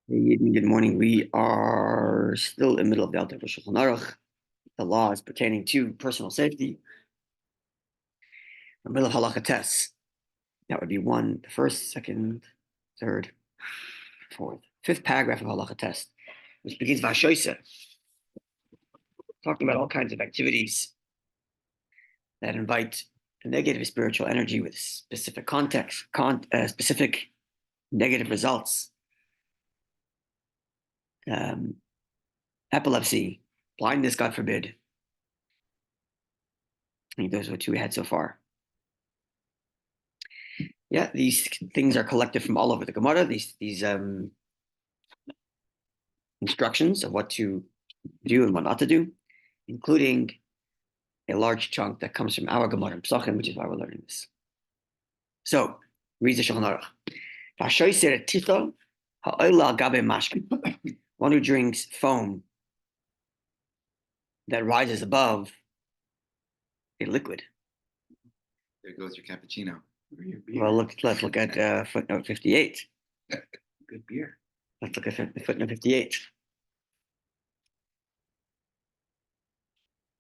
Good morning. We are still in the middle of the Shulchan Aruch, the laws pertaining to personal safety. The middle of halacha tests. That would be one, the first, second, third, fourth, fifth paragraph of halacha test, which begins Vashoisa, talking about all kinds of activities that invite negative spiritual energy with specific context, specific negative results. Epilepsy, blindness, God forbid. I think those are two we had so far. Yeah, these things are collected from all over the Gemara. These instructions of what to do and what not to do, including a large chunk that comes from our Gemara and Psachim, which is why we're learning this. So, reads the Shulchan Aruch. One who drinks foam that rises above a liquid. There goes your cappuccino. Well, let's look at footnote 58. Good beer. Let's look at footnote 58.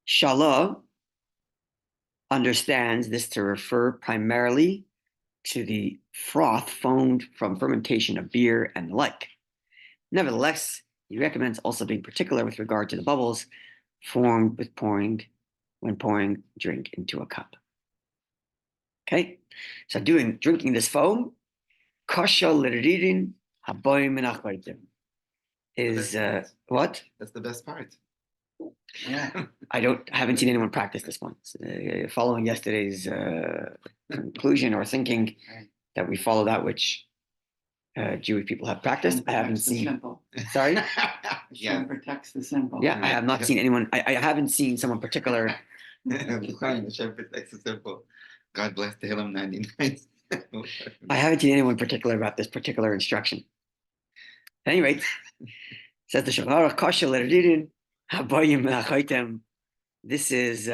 Shalah understands this to refer primarily to the froth formed from fermentation of beer and the like. Nevertheless, he recommends also being particular with regard to the bubbles formed with when pouring drink into a cup. Okay, so drinking this foam, kasha l'ridin haboim menachvaitim, is what? That's the best part. Yeah, I haven't seen anyone practice this one. Following yesterday's conclusion or thinking that we follow that which Jewish people have practiced. I haven't seen. Simple. Sorry. Yeah, protects the simple. Yeah, I have not seen anyone. I haven't seen someone particular. Hashem protects the simple. God bless the Hillel 99. I haven't seen anyone particular about this particular instruction. At any rate, says the Shulchan Aruch, kasha l'ridin habayim menachvaitim. This is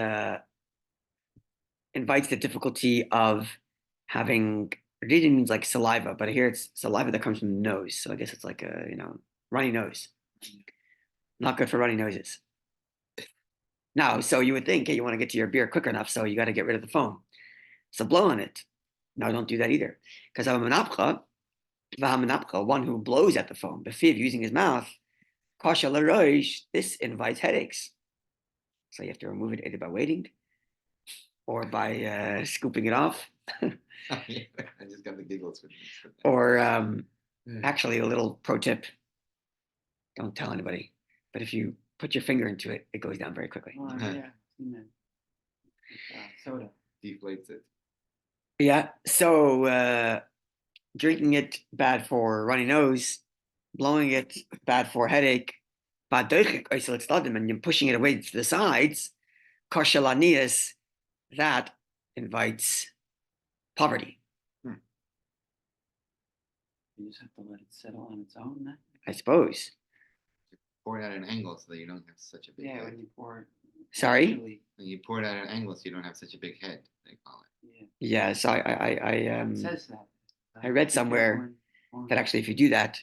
invites the difficulty of having. Ridin means like saliva, but here it's saliva that comes from the nose. So I guess it's like a runny nose. Not good for runny noses. Now, so you would think, hey, you want to get to your beer quick enough, so you got to get rid of the foam. So blow on it. No, don't do that either. Because one who blows at the foam, befiv, using his mouth, kasha l'roish, this invites headaches. So you have to remove it either by waiting or by scooping it off. I just got the giggles. Or actually, a little pro tip, don't tell anybody, but if you put your finger into it, it goes down very quickly. Oh, yeah. Soda. Deflates it. Yeah, so drinking it, bad for runny nose. Blowing it, bad for headache. And you're pushing it away to the sides. Kashalanias, that invites poverty. You just have to let it settle on its own then? I suppose. Pour it at an angle so that you don't have such a big head. When you pour it. Sorry? When you pour it at an angle so you don't have such a big head, they call it. Yeah, so I it says that. I read somewhere that actually if you do that,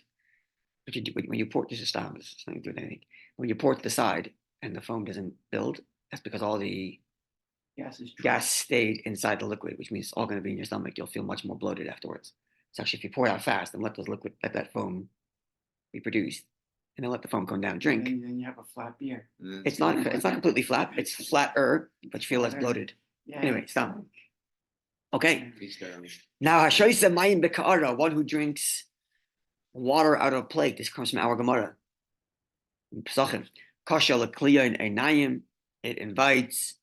when you pour it, this is nothing to do with anything. When you pour it to the side and the foam doesn't build, that's because all the gas stayed inside the liquid, which means it's all going to be in your stomach. You'll feel much more bloated afterwards. So actually, if you pour it out fast and let that foam be produced, and then let the foam come down and drink, then you have a flat beer. It's not completely flat. It's flatter, but you feel less bloated. Yeah. Anyway, stop. Okay. Now, Hashoisa Mayim Beka'ara, one who drinks water out of a plate. This comes from our Gemara. Psachim. Kasha l'kliya einayim. It invites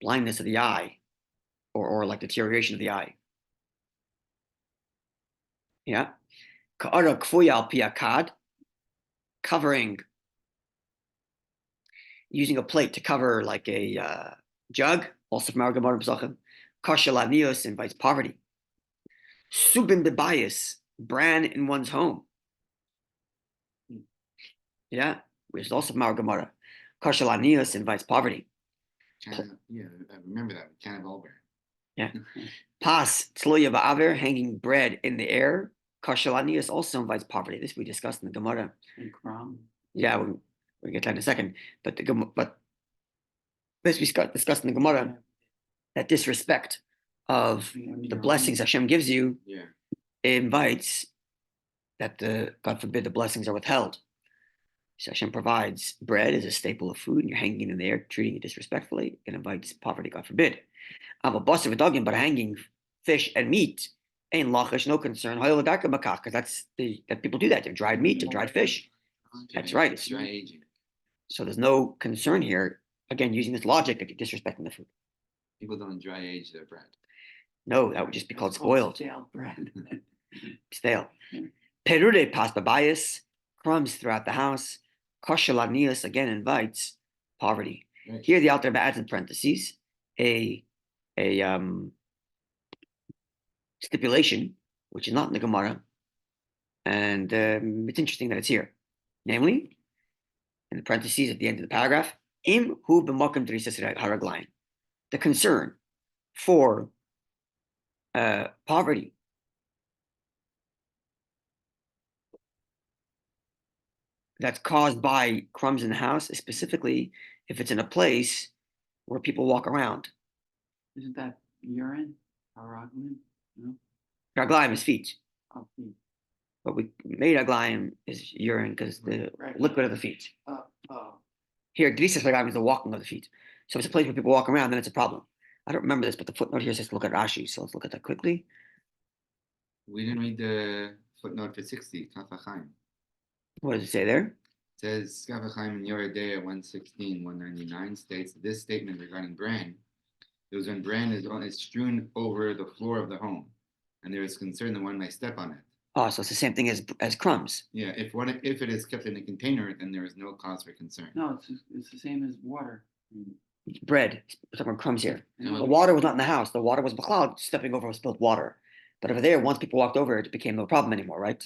blindness of the eye, or like deterioration of the eye. Yeah. Ka'ara kfuya al piakad, covering, using a plate to cover like a jug, also from our Gemara Psachim. Kasha lanios invites poverty. Subin bebayis, bran in one's home. Yeah, which is also from our Gemara. Kasha lanios invites poverty. Yeah, I remember that. Can of Olber. Yeah. Pas tzloya ba'aver, hanging bread in the air. Kashalanias also invites poverty. This we discussed in the Gemara. And crumb. Yeah, we get to that in a second. But this we discussed in the Gemara, that disrespect of the blessings Hashem gives you invites that God forbid the blessings are withheld. So Hashem provides bread as a staple of food, and you're hanging in there, treating it disrespectfully. It invites poverty, God forbid. But hanging fish and meat ain't lachish, no concern. Because that people do that. They're dried meat and dried fish. That's right. It's dry aging. So there's no concern here. Again, using this logic that you're disrespecting the food. People don't dry age their bread. No, that would just be called spoiled. Stale bread. Stale. Perude pasta bias, crumbs throughout the house. Koshalanius again invites poverty. Right. Here the Alter Rebbe adds in parentheses a stipulation, which is not in the Gemara, and it's interesting that it's here. Namely, in the parentheses at the end of the paragraph, im hu b'makom drisas haraglayim. The concern for poverty that's caused by crumbs in the house is specifically if it's in a place where people walk around. Isn't that urine? Haraglim? No? Raglayim is feet, Oh, feet. but we made raglayim is urine because the Right. liquid of the feet. Oh. Here, drisas raglayim is the walking of the feet. So if it's a place where people walk around, then it's a problem. I don't remember this, but the footnote here says to look at Rashi, so let's look at that quickly. We didn't read the footnote for 60, Kafachim. What does it say there? It says, Kafachim in Yoredea 116, 199 states that this statement regarding bran is when bran is strewn over the floor of the home, and there is concern that one may step on it. Oh, so it's the same thing as crumbs. Yeah, if it is kept in a container, then there is no cause for concern. No, it's the same as water. Bread. We're talking about crumbs here. No. The water was not in the house. The water was B'chlal stepping over spilled water. But over there, once people walked over, it became no problem anymore, right?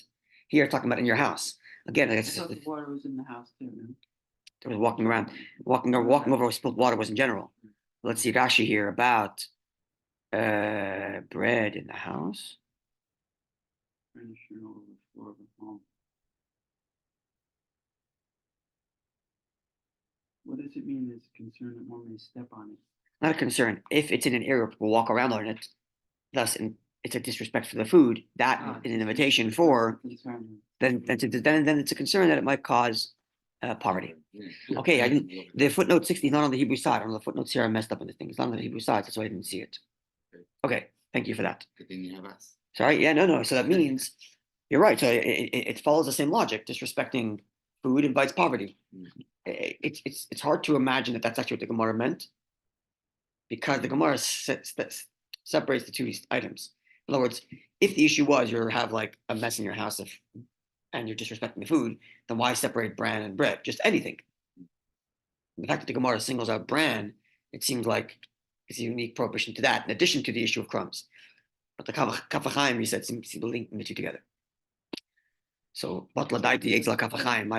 Here, talking about in your house. Again, I thought the water was in the house too. No? there was walking around, walking over with spilled water was in general. Let's see Rashi here about bread in the house. Furniture over the floor of the home. What does it mean? Is concerned that one may step on it? Not a concern. If it's in an area where people walk around on it, thus it's a disrespect for the food. That is an invitation for. Concern. Then it's a concern that it might cause poverty. Yeah. Okay, the footnote 60 is not on the Hebrew side. I don't know the footnotes here are messed up on this thing. It's not on the Hebrew side, that's why I didn't see it. Okay, thank you for that. Good thing you have us. Sorry, yeah, no. So that means you're right. So it follows the same logic. Disrespecting food invites poverty. It's hard to imagine that that's actually what the Gemara meant, because the Gemara separates the two items. In other words, if the issue was you have like a mess in your house and you're disrespecting the food, then why separate bran and bread? Just anything. The fact that the Gemara singles out bran, it seems like it's a unique prohibition to that, in addition to the issue of crumbs. But the Kafachim, you said, seems to be linking the two together. So, my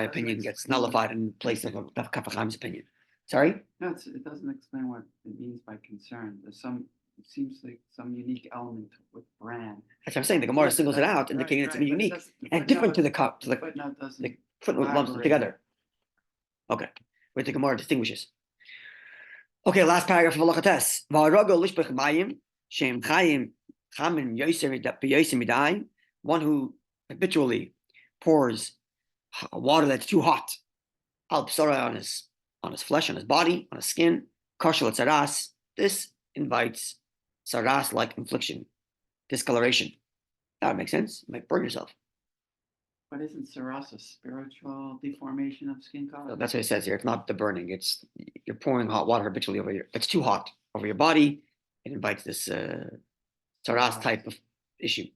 opinion gets nullified in place of Kafachim's opinion. Sorry? No, it doesn't explain what it means by concern. It seems like some unique element with bran. That's what I'm saying. The Gemara singles it out, indicating it's unique and different to the footnote doesn't. the footnote lumps them together. Okay, where the Gemara distinguishes. Okay, last paragraph of Halachates. One who habitually pours water that's too hot on his flesh, on his body, on his skin. This invites saras-like infliction, discoloration. That would make sense. You might burn yourself. But isn't saras a spiritual deformation of skin color? So that's what it says here. It's not the burning. It's you're pouring hot water habitually over it's too hot over your body. It invites this saras type of issue.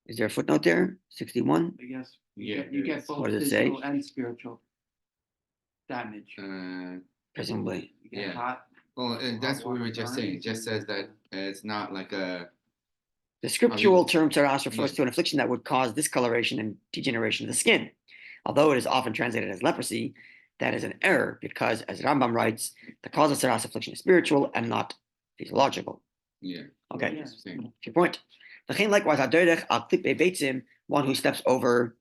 Is there a footnote there? 61? I guess Yeah, you get both What does it say? physical and spiritual damage. Presumably. You get yeah. hot. Well, that's what we were just saying. It burns, just says that it's not like a. The scriptural term saras refers to an affliction that would cause discoloration and degeneration of the skin. Although it is often translated as leprosy, that is an error because, as Rambam writes, the cause of saras affliction is spiritual and not physiological. Yeah. Okay, Yeah. Same. your point. Likewise, one who steps over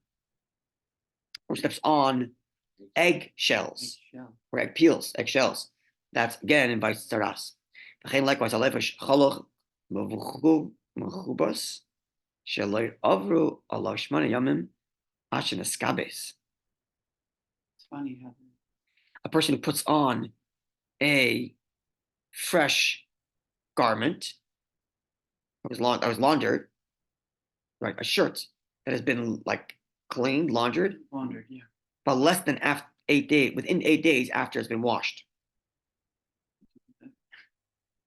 or steps on egg shells Eggshell. or egg peels, eggshells. That's again invites tzaras. Likewise, It's funny how a person who puts on a fresh garment that was laundered, right? A shirt that has been like cleaned, laundered, laundered, yeah. but less than 8 days, within 8 days after it's been washed.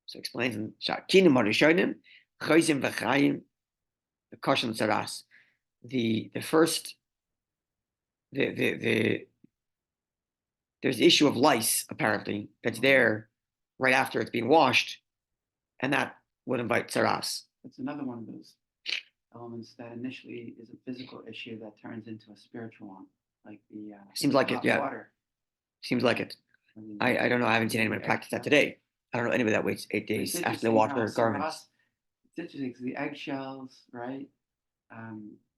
So explains in Shakinim Marishonim, Chayzim V'Chayim, the Koshan Tzaras. The first there's the issue of lice apparently that's there right after it's being washed, and that would invite tzaras. It's another one of those elements that initially is a physical issue that turns into a spiritual one, like the Seems like it, hot yeah. water. Seems like it. I don't know. I haven't seen anyone practice that today. I don't know anybody that waits 8 days It's after they wash their interesting how garments. It's interesting because the eggshells, right,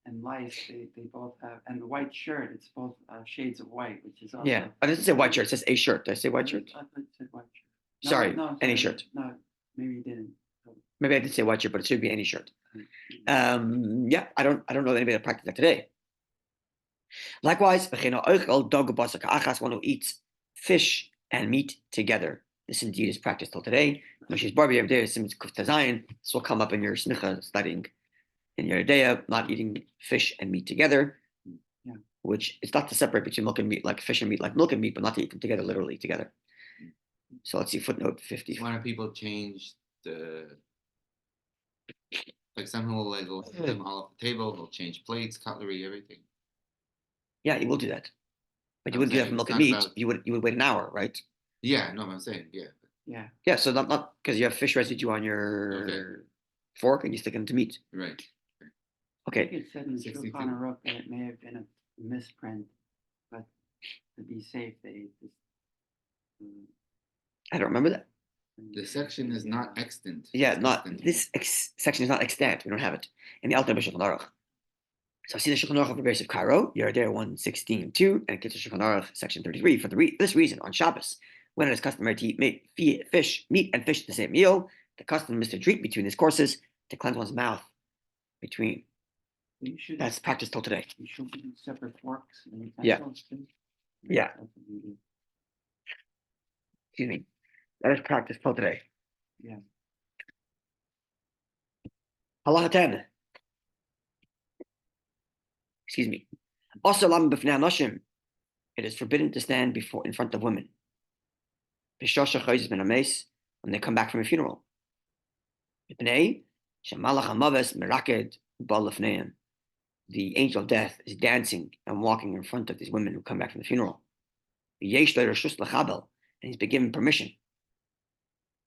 and lice, they both have, and the white shirt, it's both shades of white, which is also. Yeah, it doesn't say white shirt. It says a shirt. Did I say white shirt? I thought it said white shirt. No, Sorry, no, any sorry. shirt. No, maybe you didn't. Maybe I did say white shirt, but it should be any shirt. Yeah, I don't know anybody that practices that today. Likewise, one who eats fish and meat together. This indeed is practiced till today. Moshe's Barbie every day. This will come up in your smicha studying in your idea, not eating fish and meat together. Yeah. Which it's not to separate between milk and meat, like fish and meat, like milk and meat, but not to eat them together, literally together. So let's see footnote 50. Why don't people change like some will like go put them all off the table, they'll change plates, cutlery, everything. Yeah, you will do that. But you I'm wouldn't do that saying for milk it's and not meat. about- You would wait an hour, right? Yeah, no, I'm saying, yeah. Yeah. Yeah, so not because you have fish residue on your fork and you stick it into meat. Right. I Okay. think it said in the 62. Shulchan Aruch that it may have been a misprint, but to be safe, they just. I don't remember that. The section is not extant. Yeah, It's not extant. this section is not extant. We don't have it in the Alter Rebbe Shulchan Aruch. So I see the Shulchan Aruch of the Beis of Cairo. You're there 116.2, and it gets to Shulchan Aruch section 33 for this reason on Shabbos, when it is customary to eat meat and fish the same meal. The custom is to drink between these courses to cleanse one's mouth between. You should. That's practiced till today. You should do separate forks and Yeah. utensils too. Yeah. That's what we do. Excuse me. That is practiced till today. Yeah. Halacha 10. Excuse me. Also, it is forbidden to stand in front of women. When they come back from a funeral. The angel of death is dancing and walking in front of these women who come back from the funeral. And he's been given permission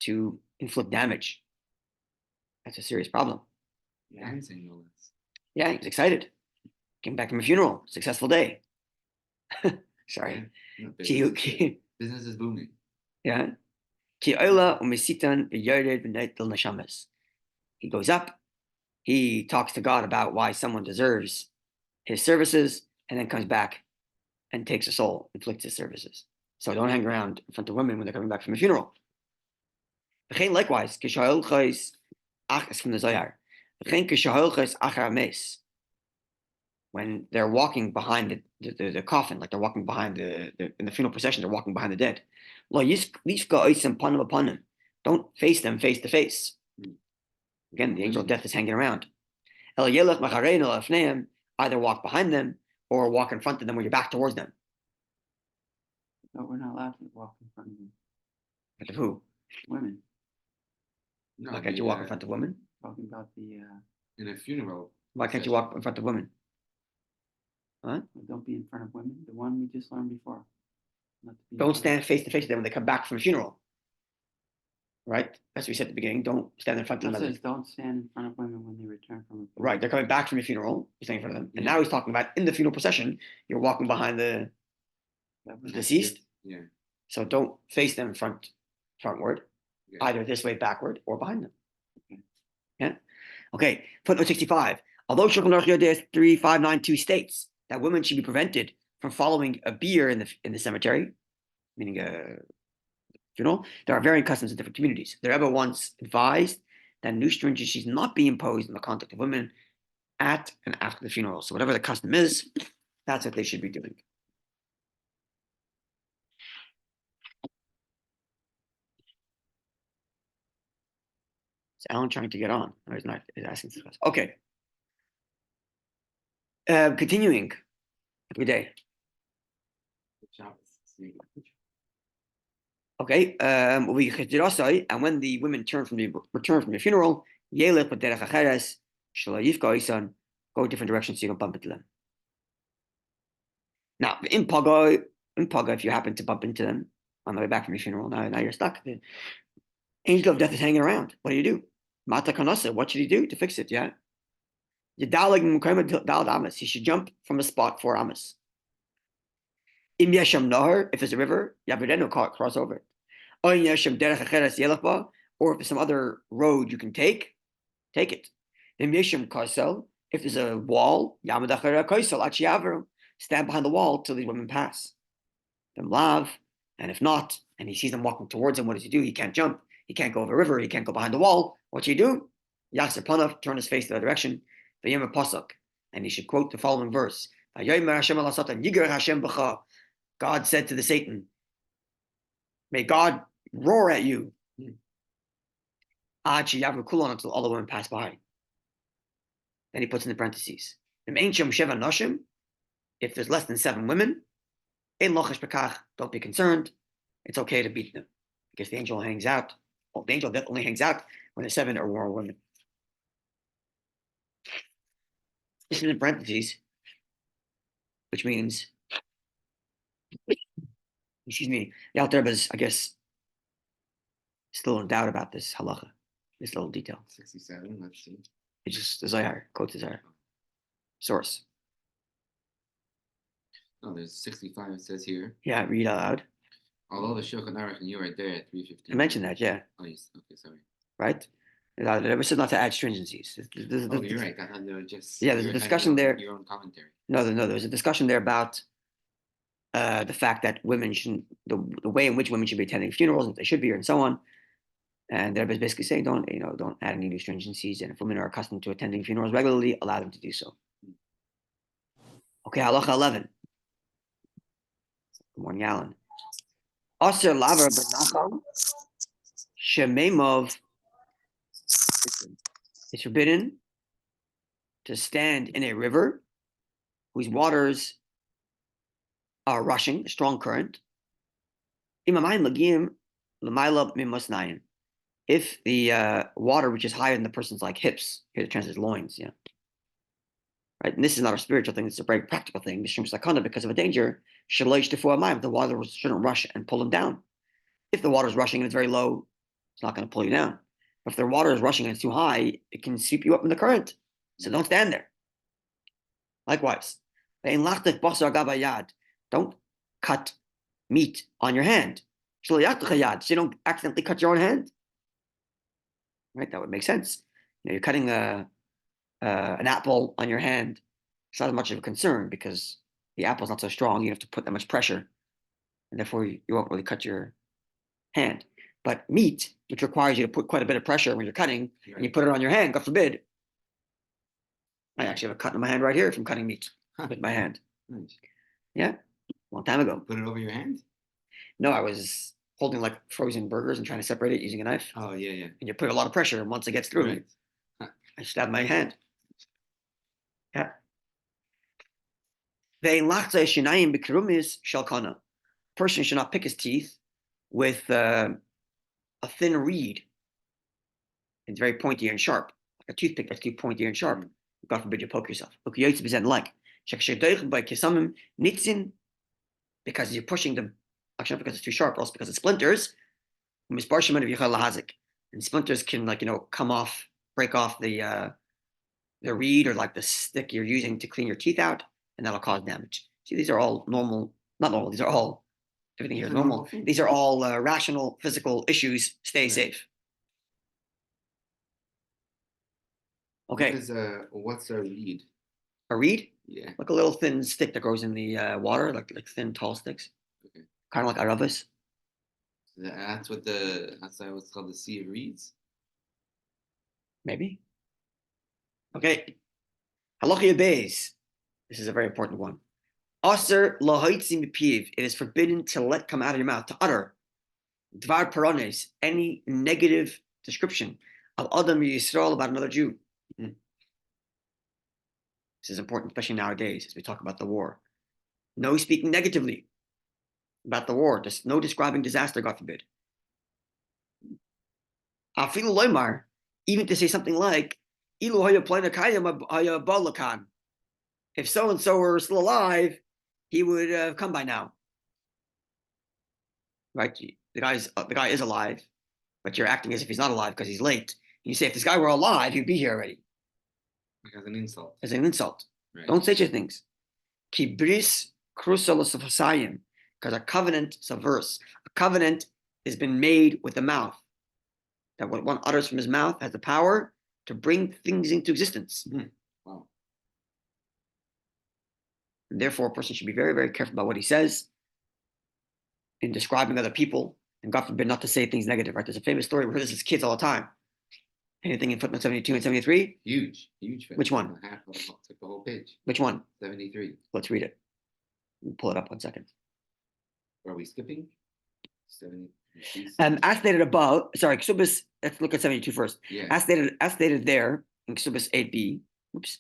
to inflict damage. That's a serious problem. Dancing, no less. Yeah, he was excited. Came back from a funeral. Successful day. Sorry. No, business is booming. Yeah. He goes up. He talks to God about why someone deserves his services, and then comes back and takes a soul, inflicts his services. So don't hang around in front of women when they're coming back from a funeral. Likewise, it's from the Zohar. When they're walking behind the coffin, like they're walking behind in the funeral procession, they're walking behind the dead. Don't face them face to face. Again, the angel of death is hanging around. Either walk behind them or walk in front of them with your back towards them. But we're not allowed to walk in front of them. But of who? Women. No, Why can't you walk in front of women? Talking about the. in a funeral. Why can't you walk in front of women? Huh? Don't be in front of women. The one we just learned before. Not to be in Don't front of- stand face to face with them when they come back from a funeral. Right? That's what we said at the beginning. Don't stand in front of It them. says don't stand in front of women when they return from a funeral. Right, they're coming back from a funeral. You're standing in front of them, and Yeah. now he's talking about in the funeral procession. You're walking behind the deceased, Yeah. so don't face them frontward, Yeah. either this way backward or behind them. Okay. Yeah. Okay, footnote 65. Although Shulchan Aruch 3592 states that women should be prevented from following a bier in the cemetery, meaning a funeral, there are varying customs in different communities. The Rebbe once advised that new stringencies not be imposed in the conduct of women at and after the funeral. So whatever the custom is, that's what they should be doing. Is Alan trying to get on? Or is not? Is asking this question. Okay. Continuing every day. Okay. And when the women return from the funeral, go a different direction so you don't bump into them. Now, in Paga, if you happen to bump into them on the way back from your funeral, now you're stuck. The angel of death is hanging around. What do you do? Mata kanasa. What should he do to fix it? Yeah. He should jump from a spot 4 amas. Im yesham nahar, if there's a river, yavidenu, cross over it. Or if there's some other road you can take it. Im yesham kasel, if there's a wall, stand behind the wall till these women pass. Them lav, and if not, and he sees them walking towards him, what does he do? He can't jump. He can't go over a river. He can't go behind the wall. What should he do? Yasser panav, turn his face the other direction. V'yem pasuk, and he should quote the following verse: God said to the Satan, "May God roar at you until all the women pass by." Then he puts in the parentheses: if there's less than 7 women, don't be concerned. It's okay to beat them because the angel hangs out. Well, the angel of death only hangs out when there's 7 or more women. This is in parentheses, which means, excuse me, the Alter Rebbe is, I guess, still in doubt about this halacha, this little detail. 67, let's see. It's just the Zohar, quote the Zohar. Source. Oh, there's 65, it says here. Yeah, read out loud. Although the Shulchan Aruch and you are there at 3:15. I mentioned that, yeah. Oh, yes. Okay, sorry. Right? The Rebbe said not to add stringencies. Oh, you're right. I thought they were just. Yeah, there's a discussion there. Your own commentary. No, there was a discussion there about the fact that women shouldn't, the way in which women should be attending funerals, if they should be, and so on. And the Rebbe is basically saying, don't add any new stringencies. And if women are accustomed to attending funerals regularly, allow them to do so. Okay, halacha 11. Good morning, Alan. Aser laver b'nachal shememov. It's forbidden to stand in a river whose waters are rushing, a strong current. If the water which is higher than the person's like hips, here the translates loins, yeah. Right, and this is not a spiritual thing; it's a very practical thing. Because of a danger, the water shouldn't rush and pull them down. If the water is rushing and it's very low, it's not going to pull you down. But if the water is rushing and it's too high, it can sweep you up in the current. So don't stand there. Likewise, don't cut meat on your hand. So you don't accidentally cut your own hand. Right, that would make sense. You're cutting an apple on your hand. It's not as much of a concern because the apple's not so strong. You don't have to put that much pressure, and therefore you won't really cut your hand. But meat, which requires you to put quite a bit of pressure when you're cutting, and you put it on your hand, God forbid. I actually have a cut in my hand right here from cutting meat with my hand. Nice. Yeah, a long time ago. Put it over your hand? No, I was holding like frozen burgers and trying to separate it using a knife. Oh, yeah. And you put a lot of pressure, and once it gets through, Right. I stabbed my hand. Yeah. Person should not pick his teeth with a thin reed. It's very pointy and sharp, like a toothpick that's too pointy and sharp. God forbid you poke yourself. Because you're pushing them, actually not because it's too sharp, but also because it splinters. And splinters can come off, break off the reed or like the stick you're using to clean your teeth out, and that'll cause damage. See, these are all normal, not normal, these are all, everything here is normal. These are all rational physical issues. Stay safe. Okay, What's a reed? a reed, Yeah. like a little thin stick that grows in the water, like thin, tall sticks, Okay. kind of like Aravis, That's what's called the Sea of Reeds. maybe. Okay, halacha beis. This is a very important one. Aser lahaitzi mipiv. It is forbidden to let come out of your mouth, to utter dvar parones, any negative description of Adam Yisrael about another Jew. This is important, especially nowadays as we talk about the war. No speaking negatively about the war. Just no describing disaster, God forbid. Afilu loymar, even to say something like, Ilu haya planakayam haya balakan. If so and so were still alive, he would have come by now. Right? The guy is alive, but you're acting as if he's not alive because he's late. You say, if this guy were alive, he'd be here already. As an insult. As an insult. Right. Don't say such things. Kibris krusalosafasayim, because a covenant, it's a verse. A covenant has been made with the mouth. That what one utters from his mouth has the power to bring things into existence. Wow. And therefore, a person should be very, very careful about what he says in describing other people. And God forbid not to say things negative, right? There's a famous story. We heard this as kids all the time. Anything in footnote 72 and 73? Huge. Which one? Took the whole page. Which one? 73. Let's read it. We'll pull it up 1 second. Are we skipping? 73. As stated above, sorry, Ksubis, let's look at 72 first. Yeah. As stated there in Ksubis 8b. Oops.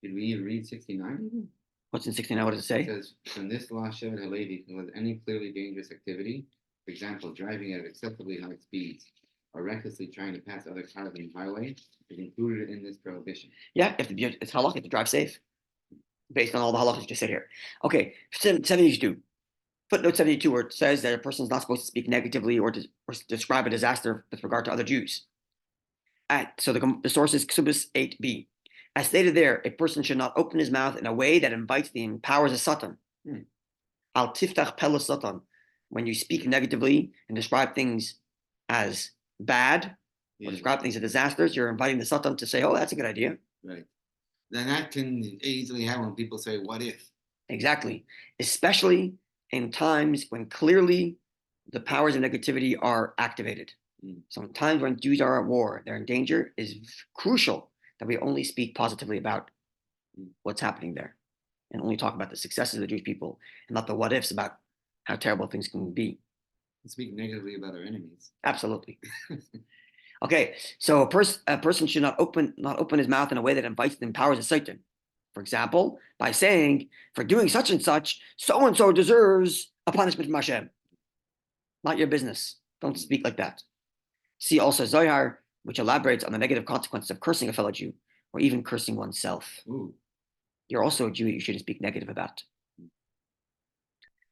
Did we read 69? What's in 69? What does it say? It says, from this law, Shevet HaLevi can with any clearly dangerous activity, for example, driving at excessively high speeds, or recklessly trying to pass other cars on the highway, is included in this prohibition. Yeah, it's halakha to drive safe, based on all the halachas you just said here. Okay, 72. Footnote 72, where it says that a person is not supposed to speak negatively or describe a disaster with regard to other Jews. So the source is Ksubis 8b. As stated there, a person should not open his mouth in a way that invites the powers of Satan. Al tiftach pele Satan. When you speak negatively and describe things as bad, or describe things as disasters, you're inviting the Satan to say, oh, that's a good idea. Right. Then that can easily happen when people say, what if? Exactly. Especially in times when clearly the powers of negativity are activated. So in times when Jews are at war, they're in danger, is crucial that we only speak positively about what's happening there and only talk about the successes of the Jewish people and not the what ifs about how terrible things can be. And speak negatively about our enemies. Absolutely. Okay, so a person should not open his mouth in a way that invites and empowers the Satan. For example, by saying, for doing such and such, so and so deserves a punishment from Hashem. Not your business. Don't speak like that. See also Zohar, which elaborates on the negative consequences of cursing a fellow Jew, or even cursing oneself. Ooh. You're also a Jew that you shouldn't speak negative about.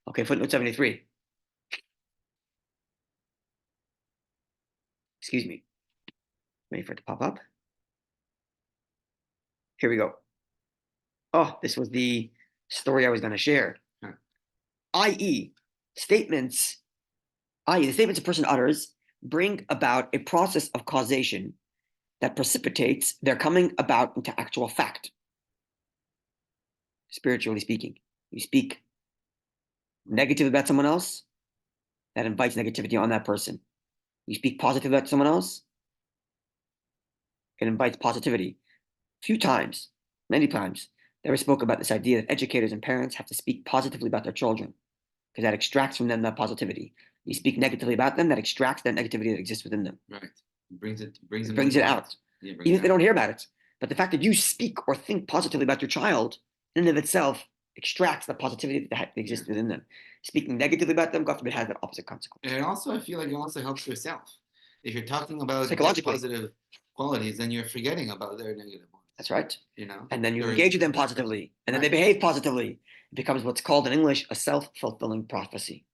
Okay, footnote 73. Excuse me. Wait for it to pop up. Here we go. Oh, this was the story I was going to share. I.e., the statements a person utters bring about a process of causation that precipitates their coming about into actual fact. Spiritually speaking, you speak negative about someone else, that invites negativity on that person. You speak positive about someone else, it invites positivity. Few times, many times, they ever spoke about this idea that educators and parents have to speak positively about their children because that extracts from them that positivity. You speak negatively about them, that extracts that negativity that exists within them. Right. Brings it out. Yeah, even if they don't hear about it. But the fact that you speak or think positively about your child in and of itself extracts the positivity that exists within them. Speaking negatively about them, God forbid, has that opposite consequence. And also, I feel like it also helps yourself. If you're talking about positive qualities, then you're forgetting about their negative ones. That's right. And then you Or engage with them positively, and then they behave positively. It becomes what's called in English a self-fulfilling prophecy.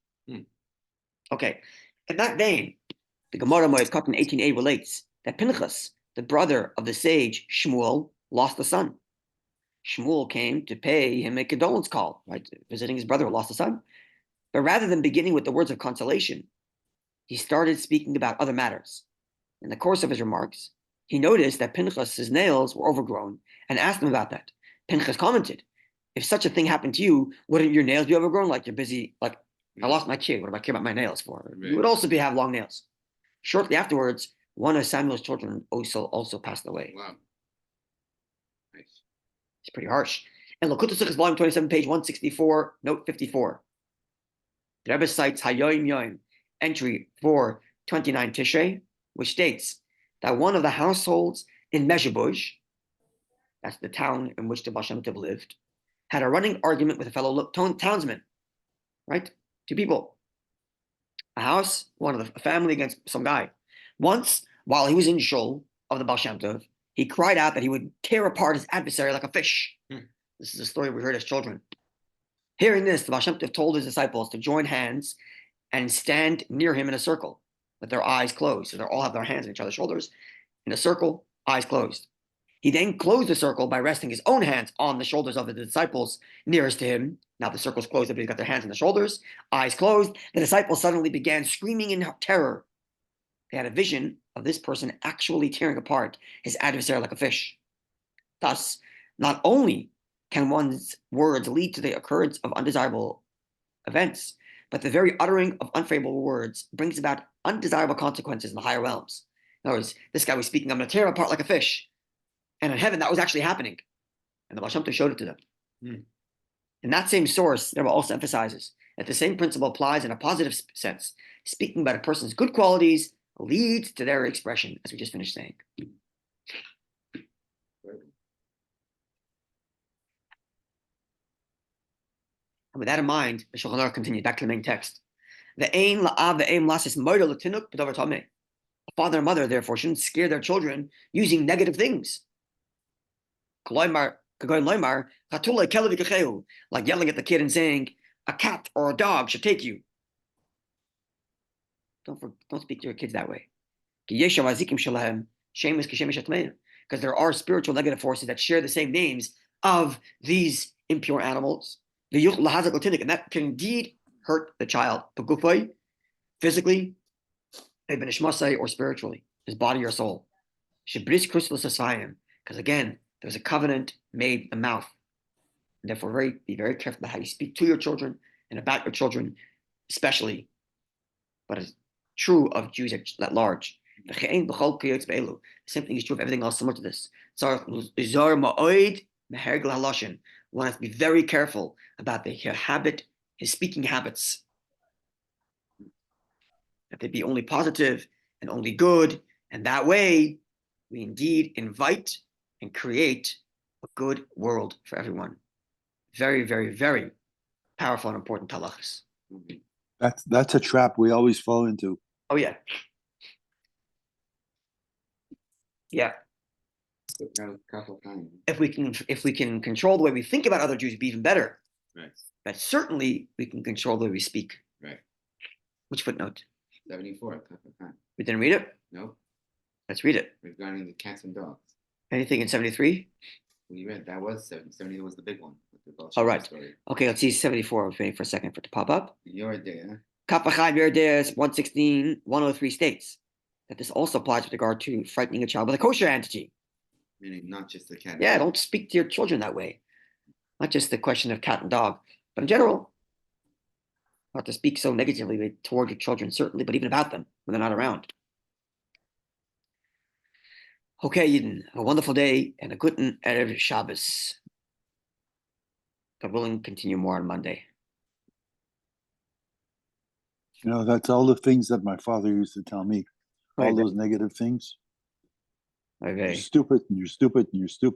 Okay. In that vein, the Gemara Moed Katan 18a relates that Pinchas, the brother of the sage Shmuel, lost a son. Shmuel came to pay him a condolence call, right? Visiting his brother who lost a son. But rather than beginning with the words of consolation, he started speaking about other matters. In the course of his remarks, he noticed that Pinchas's nails were overgrown and asked him about that. Pinchas commented, if such a thing happened to you, wouldn't your nails be overgrown? Like you're busy, like I lost my kid. What do I care about my nails for? You would also have long nails. Shortly afterwards, one of Samuel's children also passed away. Wow. Nice. It's pretty harsh. And Lakota Sichos, volume 27, page 164, note 54. The Rebbe cites Hayoim Yoim, entry 429 Tishrei, which states that one of the households in Mezhebush, that's the town in which the Baal Shem Tov lived, had a running argument with a fellow townsman, right? Two people. A house, a family against some guy. Once, while he was in shul of the Baal Shem Tov, he cried out that he would tear apart his adversary like a fish. This is a story we heard as children. Hearing this, the Baal Shem Tov told his disciples to join hands and stand near him in a circle with their eyes closed. So they all have their hands on each other's shoulders in a circle, eyes closed. He then closed the circle by resting his own hands on the shoulders of the disciples nearest to him. Now the circle's closed, everybody's got their hands on the shoulders, eyes closed. The disciples suddenly began screaming in terror. They had a vision of this person actually tearing apart his adversary like a fish. Thus, not only can one's words lead to the occurrence of undesirable events, but the very uttering of unfavorable words brings about undesirable consequences in the higher realms. In other words, this guy was speaking, I'm going to tear apart like a fish. And in heaven, that was actually happening. And the Baal Shem Tov showed it to them. In that same source, the Rebbe also emphasizes that the same principle applies in a positive sense. Speaking about a person's good qualities leads to their expression, as we just finished saying. And with that in mind, the Shulchan Aruch continued back to the main text. A father and mother, therefore, shouldn't scare their children using negative things. Like yelling at the kid and saying, a cat or a dog should take you. Don't speak to your kids that way. Because there are spiritual negative forces that share the same names of these impure animals. And that can indeed hurt the child, physically, or spiritually, his body or soul. Because again, there's a covenant made in the mouth. And therefore, be very careful about how you speak to your children and about your children, especially. But it's true of Jews at large. The same thing is true of everything else similar to this. One has to be very careful about his speaking habits. That they be only positive and only good. And that way, we indeed invite and create a good world for everyone. Very, very, very powerful and important halachas. That's a trap we always fall into. Oh yeah. Yeah. If we can control the way we think about other Jews, it'd be even better. Right. But certainly we can control the way we speak. Right. Which footnote? 74. We didn't read it? No. Let's read it. Regarding the cats and dogs. Anything in 73? When you read that was 70 was the big one. All right. Okay, let's see 74. I was waiting for a second for it to pop up. Your idea. Kapachai Verdes 116, 103 states that this also applies with regard to frightening a child with a kosher entity. Meaning not just the cat. Yeah, don't speak to your children that way. Not just the question of cat and dog, but in general. Not to speak so negatively toward your children, certainly, but even about them when they're not around. Okay, Yidden, have a wonderful day and a good Erev Shabbos. God willing, continue more on Monday. That's all the things that my father used to tell me. All those negative things. Okay. You're stupid, and you're stupid, and you're stupid.